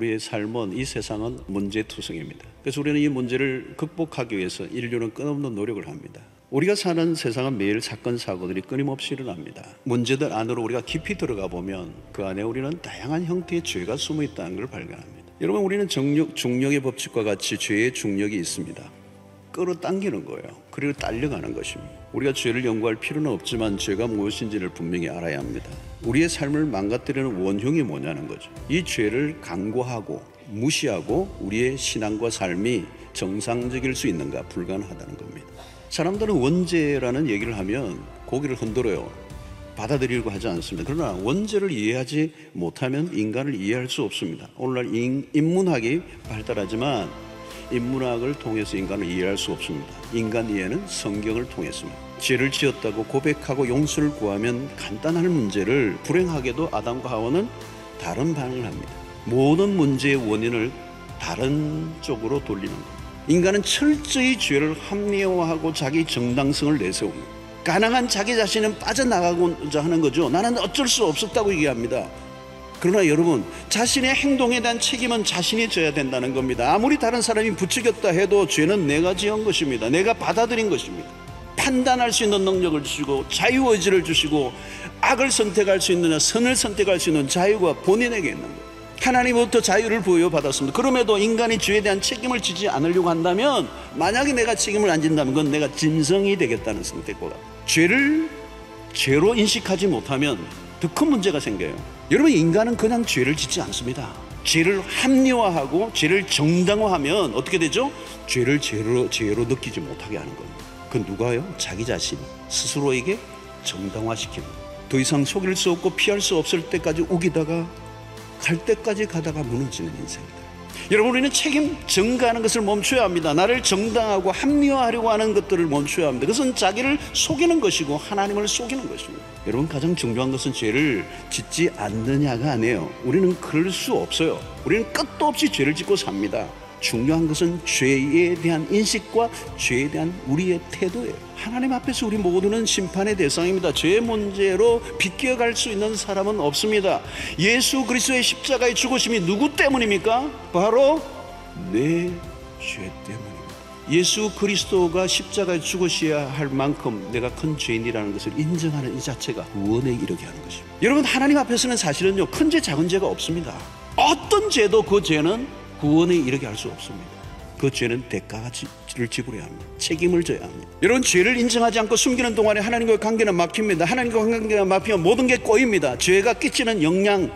우리의 삶은, 이 세상은 문제투성입니다. 그래서 우리는 이 문제를 극복하기 위해서 인류는 끊임없는 노력을 합니다. 우리가 사는 세상은 매일 사건, 사고들이 끊임없이 일어납니다. 문제들 안으로 우리가 깊이 들어가 보면 그 안에 우리는 다양한 형태의 죄가 숨어 있다는 걸 발견합니다. 여러분, 우리는 중력의 법칙과 같이 죄의 중력이 있습니다. 끌어당기는 거예요. 그리고 딸려가는 것입니다. 우리가 죄를 연구할 필요는 없지만 죄가 무엇인지를 분명히 알아야 합니다. 우리의 삶을 망가뜨리는 원흉이 뭐냐는 거죠. 이 죄를 강구하고 무시하고 우리의 신앙과 삶이 정상적일 수 있는가, 불가능하다는 겁니다. 사람들은 원죄라는 얘기를 하면 고개를 흔들어요. 받아들이려고 하지 않습니다. 그러나 원죄를 이해하지 못하면 인간을 이해할 수 없습니다. 오늘날 인문학이 발달하지만 인문학을 통해서 인간을 이해할 수 없습니다. 인간 이해는 성경을 통해서입니다. 죄를 지었다고 고백하고 용서를 구하면 간단한 문제를, 불행하게도 아담과 하와는 다른 반응을 합니다. 모든 문제의 원인을 다른 쪽으로 돌리는 겁니다. 인간은 철저히 죄를 합리화하고 자기 정당성을 내세웁니다. 가능한 자기 자신은 빠져나가고자 하는 거죠. 나는 어쩔 수 없었다고 얘기합니다. 그러나 여러분, 자신의 행동에 대한 책임은 자신이 져야 된다는 겁니다. 아무리 다른 사람이 부추겼다 해도 죄는 내가 지은 것입니다. 내가 받아들인 것입니다. 판단할 수 있는 능력을 주시고 자유의지를 주시고 악을 선택할 수 있느냐 선을 선택할 수 있는 자유가 본인에게 있는 거예요. 하나님으로부터 자유를 부여받았습니다. 그럼에도 인간이 죄에 대한 책임을 지지 않으려고 한다면, 만약에 내가 책임을 안 진다면 그건 내가 짐승이 되겠다는 선택보다 죄를 죄로 인식하지 못하면 더 큰 문제가 생겨요. 여러분, 인간은 그냥 죄를 짓지 않습니다. 죄를 합리화하고 죄를 정당화하면 어떻게 되죠? 죄를 죄로 느끼지 못하게 하는 겁니다. 그건 누가요? 자기 자신 스스로에게 정당화시킵니다. 더 이상 속일 수 없고 피할 수 없을 때까지 우기다가 갈 때까지 가다가 무너지는 인생이다. 여러분, 우리는 책임 전가하는 것을 멈춰야 합니다. 나를 정당하고 합리화하려고 하는 것들을 멈춰야 합니다. 그것은 자기를 속이는 것이고 하나님을 속이는 것입니다. 여러분, 가장 중요한 것은 죄를 짓지 않느냐가 아니에요. 우리는 그럴 수 없어요. 우리는 끝도 없이 죄를 짓고 삽니다. 중요한 것은 죄에 대한 인식과 죄에 대한 우리의 태도예요. 하나님 앞에서 우리 모두는 심판의 대상입니다. 죄의 문제로 비껴갈 수 있는 사람은 없습니다. 예수 그리스도의 십자가의 죽으심이 누구 때문입니까? 바로 내 죄 때문입니다. 예수 그리스도가 십자가에 죽으셔야 할 만큼 내가 큰 죄인이라는 것을 인정하는 이 자체가 구원에 이르게 하는 것입니다. 여러분, 하나님 앞에서는 사실은요, 큰 죄 작은 죄가 없습니다. 어떤 죄도 그 죄는 구원에 이르게 할 수 없습니다. 그 죄는 대가를 지불해야 합니다. 책임을 져야 합니다. 여러분, 죄를 인정하지 않고 숨기는 동안에 하나님과의 관계는 막힙니다. 하나님과 관계가 막히면 모든 게 꼬입니다. 죄가 끼치는 영향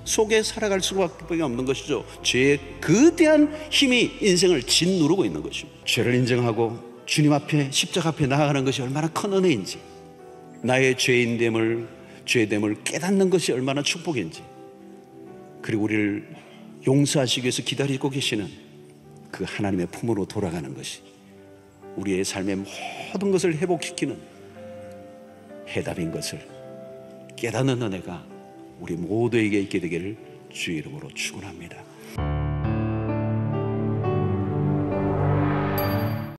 속에 살아갈 수밖에 없는 것이죠. 죄의 거대한 힘이 인생을 짓누르고 있는 것입니다. 죄를 인정하고 주님 앞에, 십자가 앞에 나아가는 것이 얼마나 큰 은혜인지, 나의 죄됨을 깨닫는 것이 얼마나 축복인지, 그리고 우리를 용서하시기 위해서 기다리고 계시는 그 하나님의 품으로 돌아가는 것이 우리의 삶의 모든 것을 회복시키는 해답인 것을 깨닫는 은혜가 우리 모두에게 있게 되기를 주의 이름으로 축원합니다.